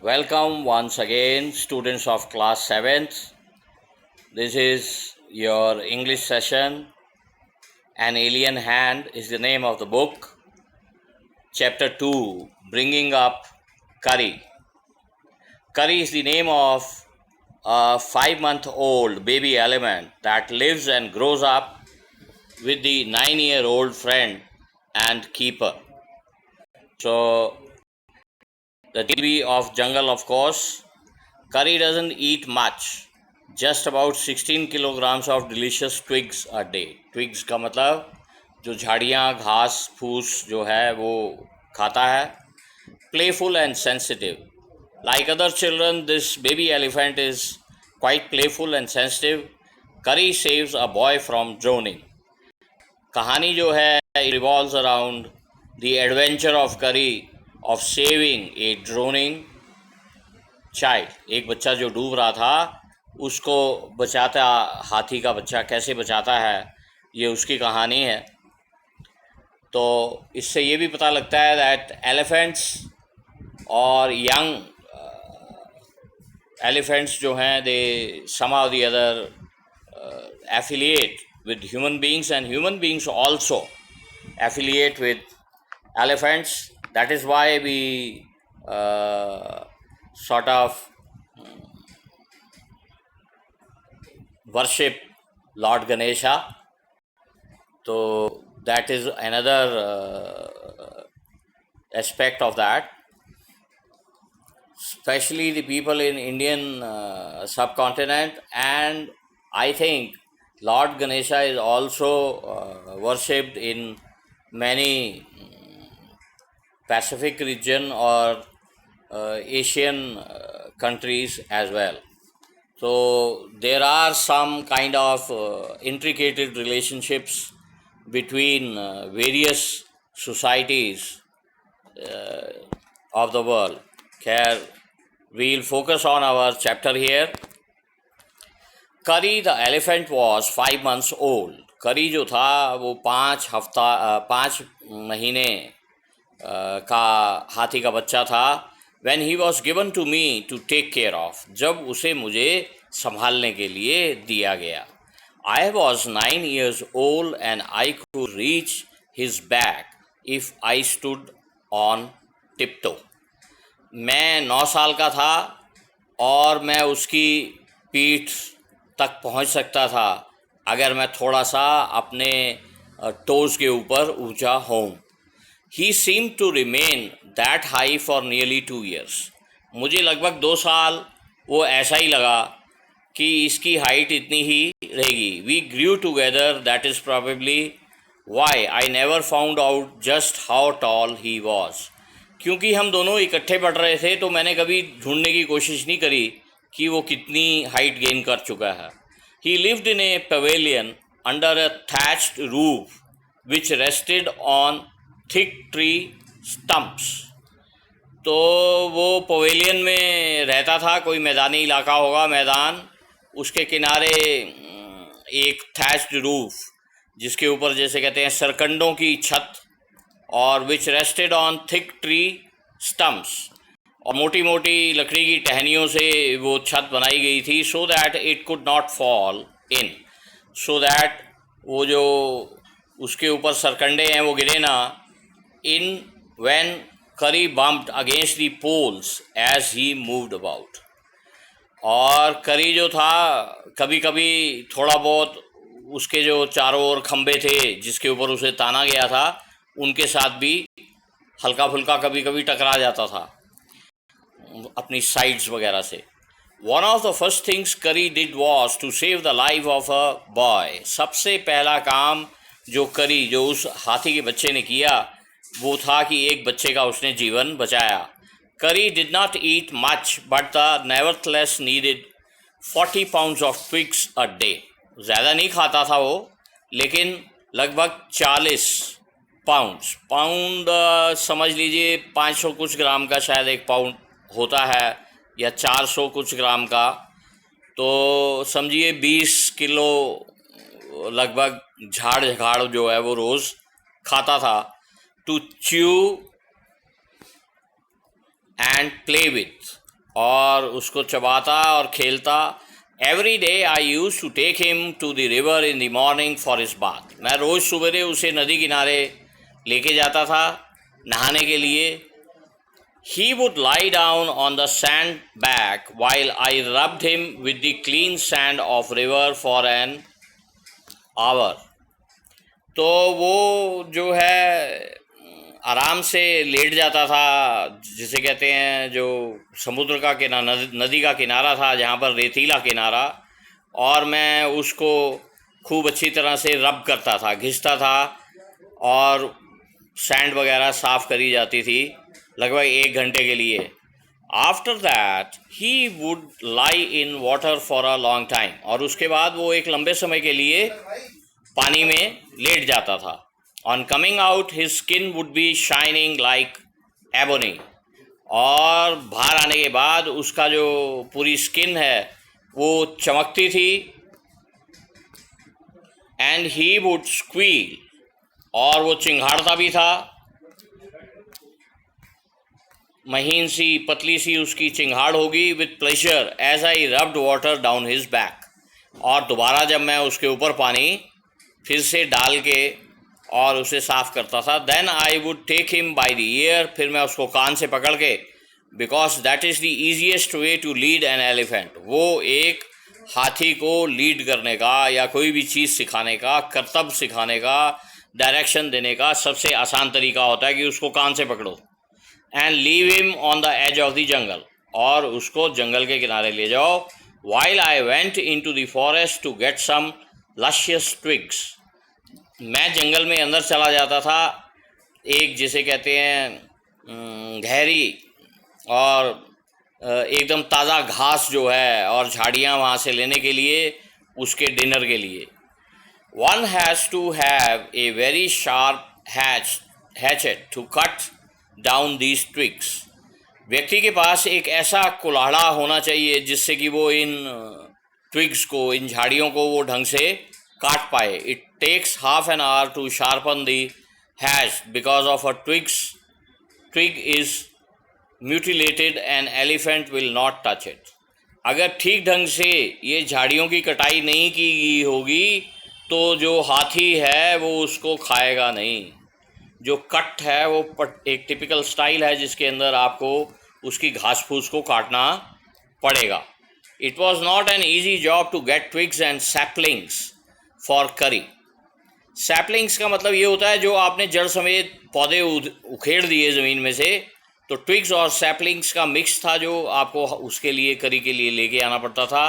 Welcome once again, students of class 7th. This is your English session. An Alien Hand is the name of the book. Chapter 2, Bringing Up Curry. Curry is the name of a 5-month-old baby elephant that lives and grows up with the 9-year-old friend and keeper. So, the baby of jungle, of course. Curry doesn't eat much, just about 16 kilograms of delicious twigs a day. Twigs का मतलब जो झाड़ियाँ घास फूस जो है वो खाता है. Playful and sensitive. Like other children, this baby elephant is quite playful and sensitive. Curry saves a boy from drowning. कहानी जो है revolves around the adventure of Curry of saving a drowning child. एक बच्चा जो डूब रहा था उसको बचाता, हाथी का बच्चा कैसे बचाता है, ये उसकी कहानी है. तो इससे ये भी पता लगता है दैट एलिफेंट्स और यंग एलिफेंट्स जो हैं दे somehow or the other affiliate with human beings, and human beings also affiliate with elephants. That is why we sort of worship Lord Ganesha. So that is another aspect of that. Especially the people in Indian subcontinent, and I think Lord Ganesha is also worshipped in many Pacific region or Asian countries as well. So there are some kind of intricate relationships between various societies of the world. Here we'll focus on our chapter here. Curry the elephant was 5 months old. Curry जो था वो 5 महीने का हाथी का बच्चा था. When he was given to me to take care of, जब उसे मुझे संभालने के लिए दिया गया. I was 9 years old and I could reach his back if I stood on tiptoe. मैं 9 साल का था और मैं उसकी पीठ तक पहुंच सकता था अगर मैं थोड़ा सा अपने टोज़ के ऊपर ऊंचा होऊं. He seemed to remain that high for nearly 2 years. मुझे लगभग 2 साल वो ऐसा ही लगा कि इसकी हाइट इतनी ही रहेगी. We grew together, that is probably why I never found out just how tall he was. क्योंकि हम दोनों इकट्ठे पढ़ रहे थे तो मैंने कभी ढूंढने की कोशिश नहीं करी कि वो कितनी हाइट गेन कर चुका है. He lived in a pavilion under a thatched roof which rested on thick tree stumps. तो वो पवेलियन में रहता था, कोई मैदानी इलाका होगा, मैदान, उसके किनारे एक थैच्ड रूफ जिसके ऊपर जैसे कहते हैं सरकंडों की छत, और which rested on thick tree stumps, और मोटी मोटी लकड़ी की टहनियों से वो छत बनाई गई थी. So that it could not fall in, so that वो जो उसके ऊपर सरकंडे हैं वो गिरे ना. In when Curry bumped against the poles as he moved about. और करी जो था कभी कभी थोड़ा बहुत उसके जो चारों ओर खंबे थे जिसके ऊपर उसे ताना गया था उनके साथ भी हल्का फुल्का कभी कभी टकरा जाता था अपनी साइड्स वगैरह से. One of the first things Curry did was to save the life of a boy. सबसे पहला काम जो करी, जो उस हाथी के बच्चे ने किया, वो था कि एक बच्चे का उसने जीवन बचाया. Curry did not eat much but nevertheless needed 40 pounds of twigs a day. ज़्यादा नहीं खाता था वो, लेकिन लगभग 40 पाउंड समझ लीजिए 500 कुछ ग्राम का शायद एक पाउंड होता है, या 400 कुछ ग्राम का, तो समझिए 20 किलो लगभग झाड़ झगाड़ जो है वो रोज़ खाता था. To chew and play with. और उसको चबाता और खेलता। Every day I use to take him to the river in the morning for his bath. मैं रोज़ सवेरे उसे नदी किनारे लेके जाता था नहाने के लिए। He would lie down on the sand bank while I rubbed him with the clean sand of river for an hour. तो वो जो है आराम से लेट जाता था, जिसे कहते हैं जो समुद्र का किनारा, नदी का किनारा था जहाँ पर रेतीला किनारा, और मैं उसको खूब अच्छी तरह से रब करता था, घिसता था, और सैंड वगैरह साफ़ करी जाती थी लगभग 1 घंटे के लिए। After that he would lie in water for a long time. और उसके बाद वो एक लंबे समय के लिए पानी में लेट जाता था। On coming out his skin would be shining like ebony. और बाहर आने के बाद उसका जो पूरी स्किन है वो चमकती थी। एंड ही वुड स्क्वील, और वो चिंघाड़ता भी था। महीन सी पतली सी उसकी चिंगाड़ होगी। With pleasure as I rubbed water down his back. और दोबारा जब मैं उसके ऊपर पानी फिर से डाल के और उसे साफ़ करता था, then I would take him by the ear. फिर मैं उसको कान से पकड़ के, because that is the easiest way to lead an elephant. वो एक हाथी को लीड करने का या कोई भी चीज़ सिखाने का, करतब सिखाने का, डायरेक्शन देने का सबसे आसान तरीका होता है कि उसको कान से पकड़ो। And leave him on the edge of the jungle, और उसको जंगल के किनारे ले जाओ। While I went into the forest to get some luscious twigs. मैं जंगल में अंदर चला जाता था, एक जिसे कहते हैं गहरी और एकदम ताज़ा घास जो है और झाड़ियाँ वहाँ से लेने के लिए, उसके डिनर के लिए। One has to have a very sharp hatchet to cut down these twigs. व्यक्ति के पास एक ऐसा कुल्हाड़ा होना चाहिए जिससे कि वो इन ट्विग्स को, इन झाड़ियों को वो ढंग से काट पाए। It takes half an hour to sharpen the hatch because of a twig is mutilated and elephant will not touch it. अगर ठीक ढंग से ये झाड़ियों की कटाई नहीं की गई होगी तो जो हाथी है वो उसको खाएगा नहीं। जो कट है वो एक टिपिकल स्टाइल है जिसके अंदर आपको उसकी घास फूस को काटना पड़ेगा। It was not an easy job to get twigs and saplings for Kari. Saplings का मतलब ये होता है जो आपने जड़ समेत पौधे उखेड़ दिए ज़मीन में से, तो ट्विग्स और सैपलिंग्स का मिक्स था जो आपको उसके लिए, करी के लिए लेके आना पड़ता था।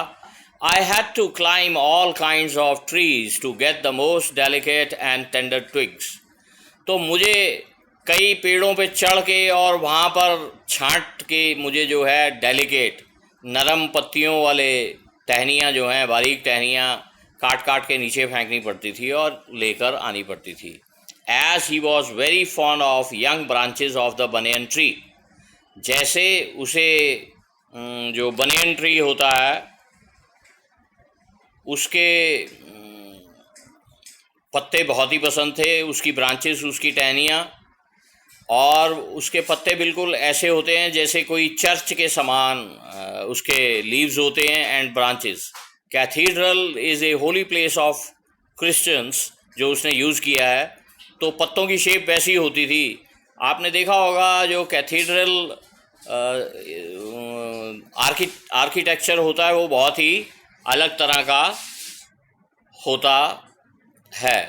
I had to climb all kinds of trees to get the most delicate and tender twigs. तो मुझे कई पेड़ों पे चढ़ के और वहाँ पर छांट के मुझे जो है डेलिकेट नरम पत्तियों वाले टहनियाँ जो हैं, बारीक टहनियाँ काट काट के नीचे फेंकनी पड़ती थी और लेकर आनी पड़ती थी। As he was very fond of young branches of the banyan tree. जैसे उसे जो बनियन ट्री होता है उसके पत्ते बहुत ही पसंद थे, उसकी ब्रांचेस, उसकी टहनियाँ, और उसके पत्ते बिल्कुल ऐसे होते हैं जैसे कोई चर्च के समान उसके लीव्स होते हैं and branches. Cathedral is a holy place of Christians जो उसने यूज़ किया है, तो पत्तों की शेप वैसी होती थी। आपने देखा होगा जो कैथीड्रल आर्किटेक्चर होता है वो बहुत ही अलग तरह का होता है।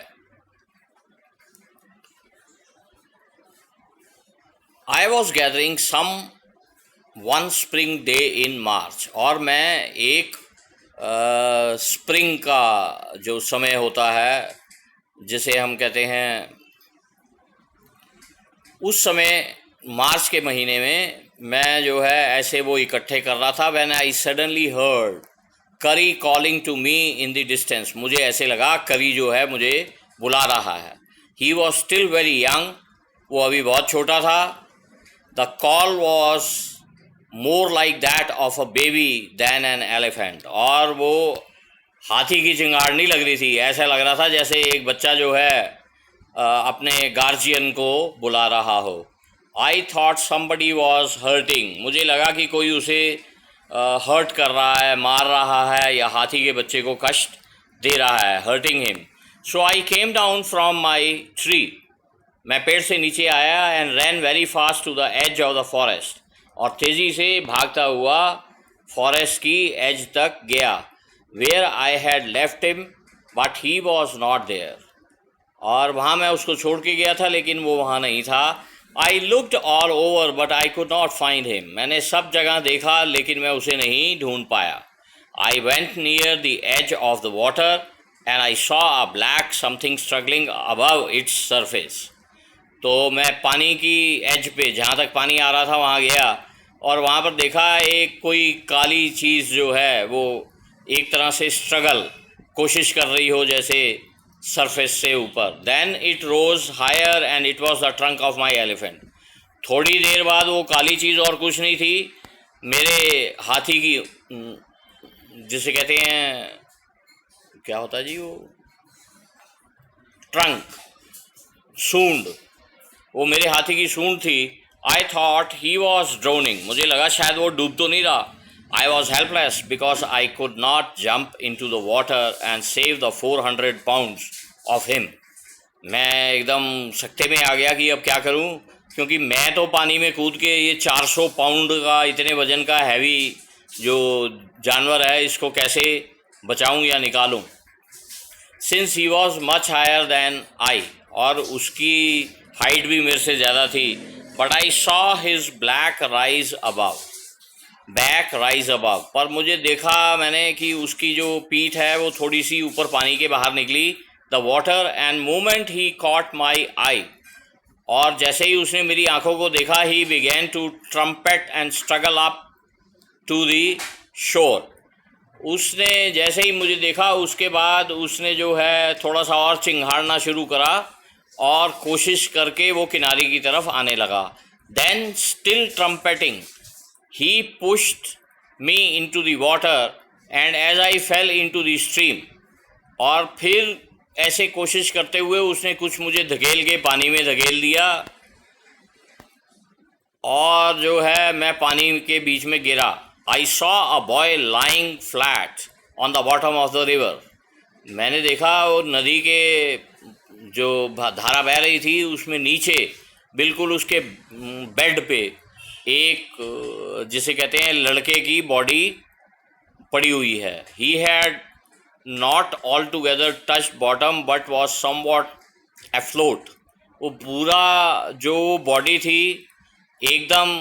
I was gathering some one spring day in March, और मैं एक स्प्रिंग का जो समय होता है जिसे हम कहते हैं, उस समय मार्च के महीने में मैं जो है ऐसे वो इकट्ठे कर रहा था। When I suddenly heard Kari calling to me in the distance. मुझे ऐसे लगा करी जो है मुझे बुला रहा है। He was still very young, वो अभी बहुत छोटा था। The call was more like that of a baby than an elephant. और वो हाथी की चिंगाड़ नहीं लग रही थी, ऐसा लग रहा था जैसे एक बच्चा जो है अपने गार्जियन को बुला रहा हो। I thought somebody was hurting. मुझे लगा कि कोई उसे हर्ट कर रहा है, मार रहा है या हाथी के बच्चे को कष्ट दे रहा है, hurting him. So I came down from my tree. मैं पेड़ से नीचे आया and ran very fast to the edge of the forest. और तेज़ी से भागता हुआ फॉरेस्ट की एज तक गया. Where I had left him but he was not there. और वहाँ मैं उसको छोड़ के गया था लेकिन वो वहाँ नहीं था. I looked all over but I could not find him. मैंने सब जगह देखा लेकिन मैं उसे नहीं ढूंढ पाया. I went near the edge of the water and I saw a black something struggling above its surface. तो मैं पानी की एज पे, जहाँ तक पानी आ रहा था वहाँ गया और वहाँ पर देखा एक कोई काली चीज़ जो है वो एक तरह से स्ट्रगल, कोशिश कर रही हो जैसे सरफेस से ऊपर. Then it rose higher and it was the trunk of my elephant. थोड़ी देर बाद वो काली चीज़ और कुछ नहीं थी, मेरे हाथी की, जिसे कहते हैं क्या होता है जी वो, ट्रंक, सूंड, वो मेरे हाथी की सूंड थी. I thought he was drowning. मुझे लगा शायद वो डूब तो नहीं रहा. I was helpless because I could not jump into the water and save the 400 pounds of him. मैं एकदम सकते में आ गया कि अब क्या करूं, क्योंकि मैं तो पानी में कूद के ये 400 पाउंड का, इतने वजन का हैवी जो जानवर है, इसको कैसे बचाऊं या निकालूं. Since he was much higher than I. और उसकी हाइट भी मेरे से ज़्यादा थी. But I saw his back rise above. पर मुझे देखा मैंने कि उसकी जो पीठ है वो थोड़ी सी ऊपर पानी के बाहर निकली, the water, and moment he caught my eye. और जैसे ही उसने मेरी आंखों को देखा, he began to trumpet and struggle up to the shore. उसने जैसे ही मुझे देखा उसके बाद उसने जो है थोड़ा सा और चिंघाड़ना शुरू करा और कोशिश करके वो किनारे की तरफ आने लगा. Then still trumpeting he pushed me into the water and as I fell into the stream. और फिर ऐसे कोशिश करते हुए उसने कुछ मुझे धकेल के पानी में धकेल दिया और जो है मैं पानी के बीच में गिरा. आई saw a boy lying flat on the bottom of the river. मैंने देखा वो नदी के जो धारा बह रही थी उसमें नीचे बिल्कुल उसके बेड पे एक, जिसे कहते हैं लड़के की बॉडी पड़ी हुई है. He had not altogether touch bottom but was somewhat afloat. वो पूरा जो बॉडी थी एकदम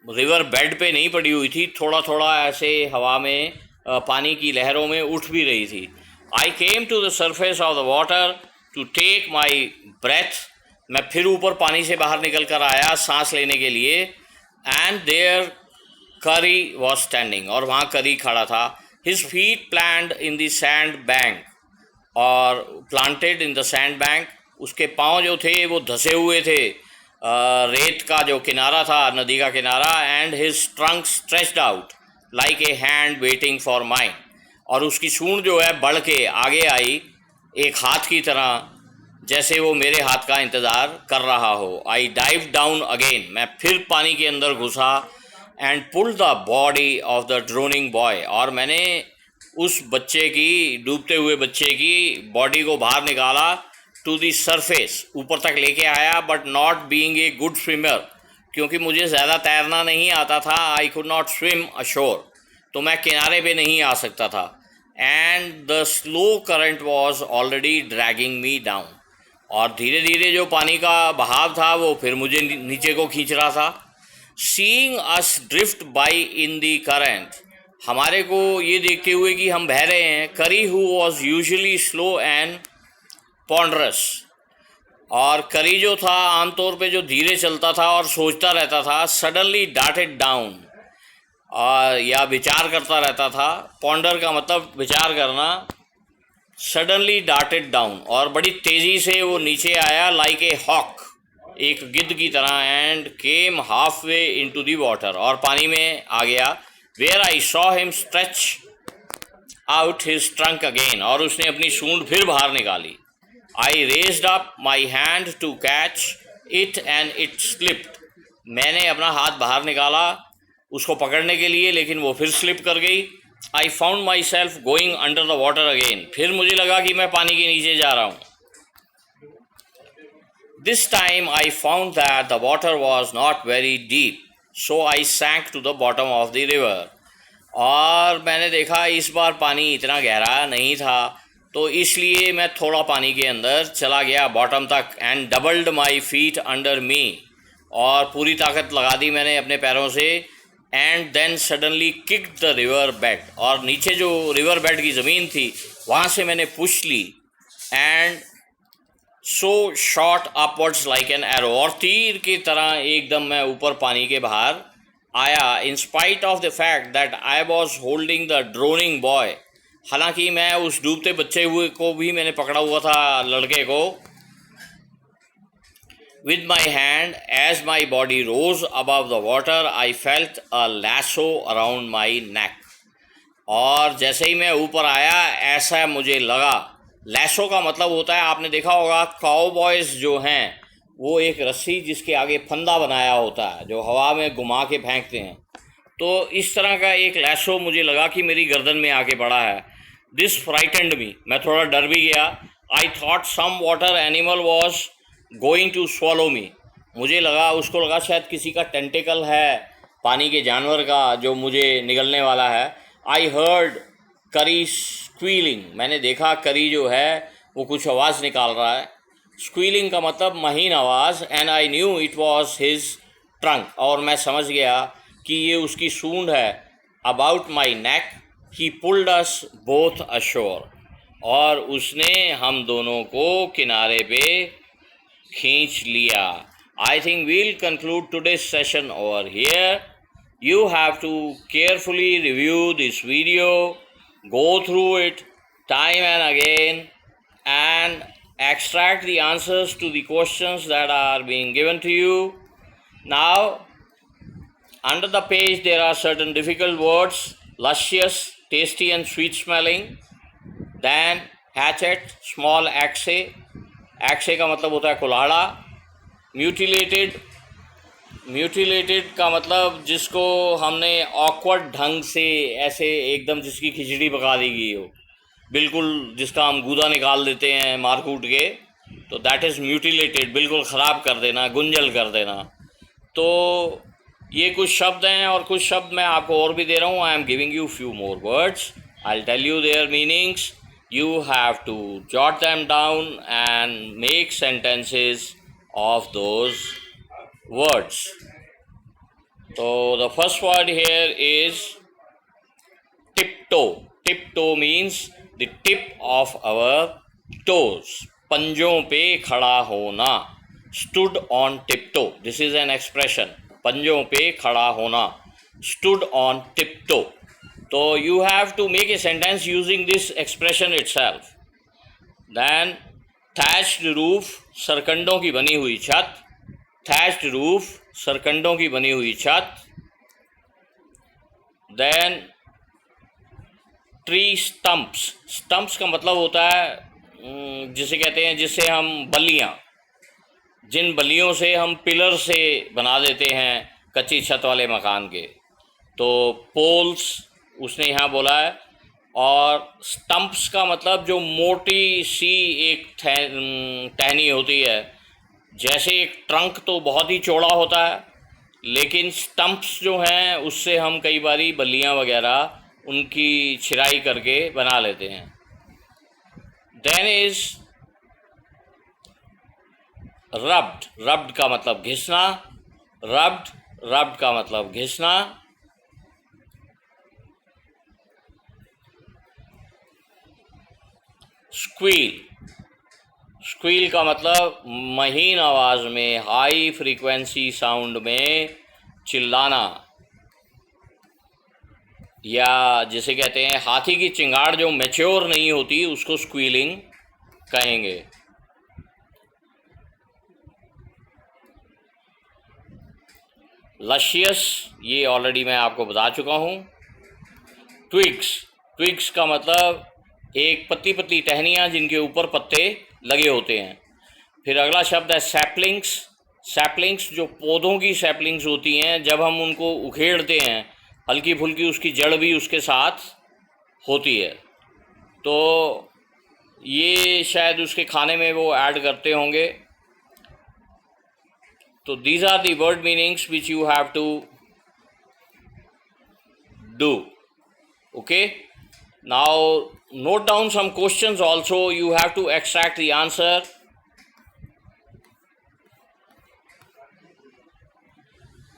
रिवर बेड पे नहीं पड़ी हुई थी, थोड़ा थोड़ा ऐसे हवा में, पानी की लहरों में उठ भी रही थी. I came to the surface of the water to take my breath. मैं फिर ऊपर पानी से बाहर निकल कर आया सांस लेने के लिए. And there Kari was standing. और वहाँ करी खड़ा था. His feet plant in the sand bank, और planted in the sand bank. उसके पाँव जो थे वो धसे हुए थे रेत का जो किनारा था, नदी का किनारा. And his trunk stretched out like a hand waiting for mine. और उसकी सूंड जो है बढ़ के आगे आई एक हाथ की तरह, जैसे वो मेरे हाथ का इंतज़ार कर रहा हो. I dive down again. मैं फिर पानी के अंदर घुसा and pull the body of the drowning boy. और मैंने उस बच्चे की, डूबते हुए बच्चे की बॉडी को बाहर निकाला टू दी सरफेस, ऊपर तक लेके आया. But not being a good swimmer, क्योंकि मुझे ज़्यादा तैरना नहीं आता था. आई कुड नॉट स्विम अशोर, तो मैं किनारे पे नहीं आ सकता था. And the slow current was already dragging me down. और धीरे धीरे जो पानी का बहाव था वो फिर मुझे नीचे को खींच रहा था. Seeing us drift by in the current, हमारे को ये देखते हुए कि हम बह रहे हैं. Kari who was usually slow and ponderous. और करी जो था आमतौर पे जो धीरे चलता था और सोचता रहता था, सडनली डार्टेड डाउन, और या विचार करता रहता था. पॉन्डर का मतलब विचार करना. सडनली डार्टेड डाउन, और बड़ी तेज़ी से वो नीचे आया लाइक ए हॉक, एक गिद्ध की तरह. And came half way into the water, और पानी में आ गया. Where I saw him stretch out his trunk again, और उसने अपनी सूंड फिर बाहर निकाली. I raised up my hand to catch it and it slipped. मैंने अपना हाथ बाहर निकाला उसको पकड़ने के लिए, लेकिन वो फिर स्लिप कर गई। I found my self going under the water again, फिर मुझे लगा कि मैं पानी के नीचे जा रहा हूँ। This time I found that the water was not very deep, so I sank to the bottom of the river. और मैंने देखा इस बार पानी इतना गहरा नहीं था, तो इसलिए मैं थोड़ा पानी के अंदर चला गया, बॉटम तक। And doubled my feet under me, और पूरी ताकत लगा दी मैंने अपने पैरों से। And then suddenly kicked the river bed, और नीचे जो रिवर बेड की ज़मीन थी वहाँ से मैंने पुश ली। And so shot upwards like an arrow, और तीर की तरह एकदम मैं ऊपर पानी के बाहर आया। In spite of the fact that I was holding the drowning boy, हालांकि मैं उस डूबते बच्चे हुए को भी मैंने पकड़ा हुआ था, लड़के को। With my hand, as my body rose above the water, I felt a lasso around my neck, और जैसे ही मैं ऊपर आया ऐसा मुझे लगा। लैसो का मतलब होता है, आपने देखा होगा काउबॉयज़ जो हैं वो एक रस्सी जिसके आगे फंदा बनाया होता है जो हवा में घुमा के फेंकते हैं, तो इस तरह का एक लैसो मुझे लगा कि मेरी गर्दन में आके पड़ा है। दिस फ्राइटेंड मी, मैं थोड़ा डर भी गया। I thought some water animal was going to swallow me, मुझे लगा, उसको लगा शायद किसी का टेंटिकल है, पानी के जानवर का, जो मुझे निगलने वाला है। आई हर्ड करी स्क्वीलिंग, मैंने देखा करी जो है वो कुछ आवाज़ निकाल रहा है। स्क्वीलिंग का मतलब महीन आवाज़। And I knew it was his trunk, और मैं समझ गया कि ये उसकी सूंड है। About my neck he pulled us both ashore, और उसने हम दोनों को किनारे पे खींच लिया। I think we'll conclude today's session over here. You have to carefully review this video, go through it time and again, and extract the answers to the questions that are being given to you. Now, under the page there are certain difficult words: luscious, tasty and sweet smelling. Then hatchet, small axe, axe का मतलब होता है कुल्हाड़ा। Mutilated, mutilated का मतलब जिसको हमने awkward ढंग से ऐसे एकदम जिसकी खिचड़ी पका दी गई हो, बिल्कुल जिसका हम गूदा निकाल देते हैं मार कूट के, तो दैट इज़ म्यूटिलेटेड, बिल्कुल ख़राब कर देना, गुंजल कर देना। तो ये कुछ शब्द हैं, और कुछ शब्द मैं आपको और भी दे रहा हूँ। I am giving you few more words, I will tell you their meanings, you have to jot them down and make sentences of those words. So the first word here is tiptoe. Tiptoe means the tip of our toes. पंजों पे खड़ा होना. Stood on tiptoe. This is an expression. पंजों पे खड़ा होना. Stood on tiptoe. So you have to make a sentence using this expression itself. Then thatched roof, सरकंडों की बनी हुई छत. Thatched roof, सरकंडों की बनी हुई छत. Then tree stumps. Stumps का मतलब होता है जिसे कहते हैं, जिससे हम बल्लियाँ, जिन बल्लियों से हम पिलर से बना देते हैं कच्ची छत वाले मकान के, तो पोल्स उसने यहाँ बोला है। और स्टम्प्स का मतलब जो मोटी सी एक टहनी होती है, जैसे एक ट्रंक तो बहुत ही चौड़ा होता है, लेकिन स्टम्प्स जो हैं उससे हम कई बारी बल्लियाँ वगैरह उनकी छिराई करके बना लेते हैं। Then is rubbed. रब्ड का मतलब घिसना. रब्ड का मतलब घिसना. स्क्वील का मतलब महीन आवाज़ में, हाई फ्रीक्वेंसी साउंड में चिल्लाना, या जिसे कहते हैं हाथी की चिंगाड़ जो मैच्योर नहीं होती उसको स्क्वीलिंग कहेंगे. लशियस, ये ऑलरेडी मैं आपको बता चुका हूँ. ट्विग्स का मतलब एक पतली पतली टहनियाँ जिनके ऊपर पत्ते लगे होते हैं. फिर अगला शब्द है सैपलिंग्स. सैपलिंग्स जो पौधों की सैपलिंग्स होती हैं, जब हम उनको उखेड़ते हैं हल्की फुल्की उसकी जड़ भी उसके साथ होती है, तो ये शायद उसके खाने में वो ऐड करते होंगे. तो these are the word meanings which you have to do. Okay, now note down some questions also. You have to extract the answer.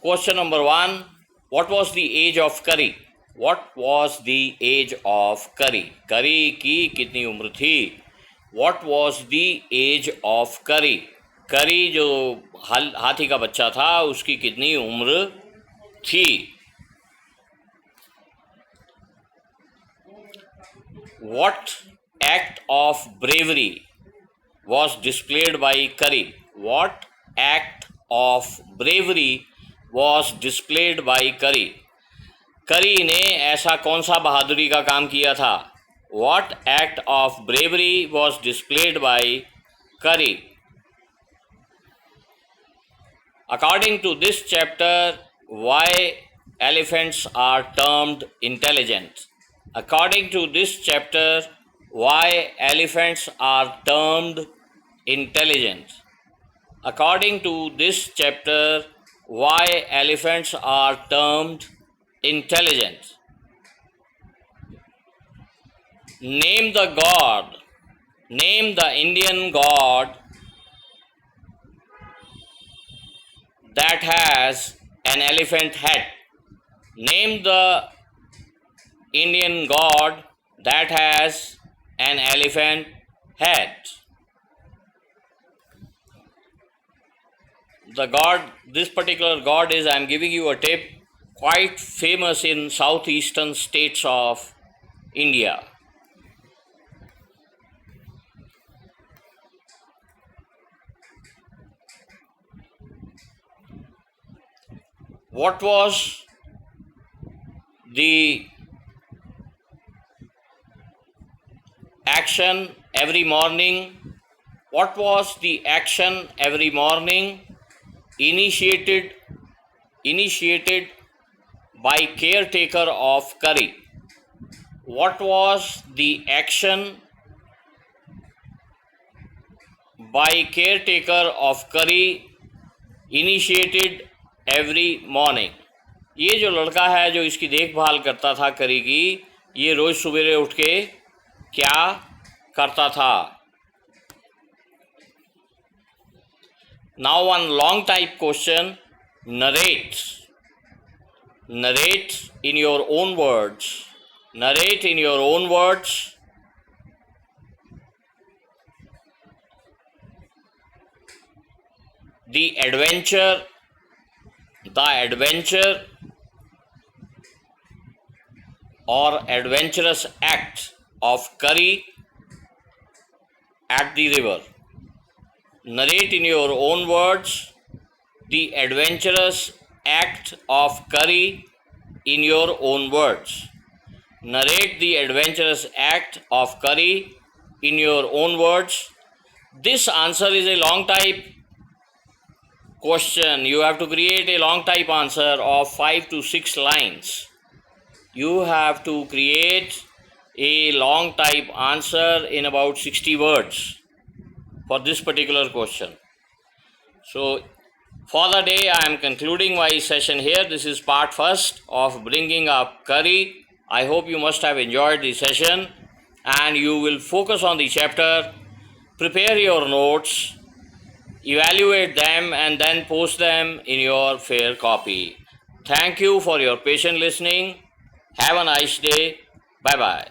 Question number 1, what was the age of curry? What was the age of curry? curry की कितनी उम्र थी? What was the age of curry? करी जो हाथी का बच्चा था उसकी कितनी उम्र थी? What act of bravery was displayed by Curry? What act of bravery was displayed by Curry? करी ने ऐसा कौन सा बहादुरी का काम किया था? What act of bravery was displayed by Curry? According to this chapter, why elephants are termed intelligent? According to this chapter, why elephants are termed intelligent? According to this chapter, why elephants are termed intelligent? Name the god. Name the Indian god that has an elephant head. Name the Indian god that has an elephant head. The god, this particular god is, I am giving you a tip, quite famous in southeastern states of India. What was the action every morning? What was the action every morning initiated by caretaker of Curry? What was the action by caretaker of Curry initiated every morning? ये जो लड़का है जो इसकी देखभाल करता था करी की, ये रोज़ सवेरे उठ के क्या करता था? Now one long type question. Narrate. Narrate in your own words. Narrate in your own words. The adventure or adventurous act of Curry at the river. Narrate in your own words the adventurous act of Curry in your own words. Narrate the adventurous act of Curry in your own words. This answer is a long type question. You have to create a long type answer of 5 to 6 lines. You have to create a long type answer in about 60 words for this particular question. So for the day I am concluding my session here. This is part first of bringing up Curry. I hope you must have enjoyed the session and you will focus on the chapter, prepare your notes, evaluate them and then post them in your fair copy. Thank you for your patient listening. Have a nice day. Bye bye.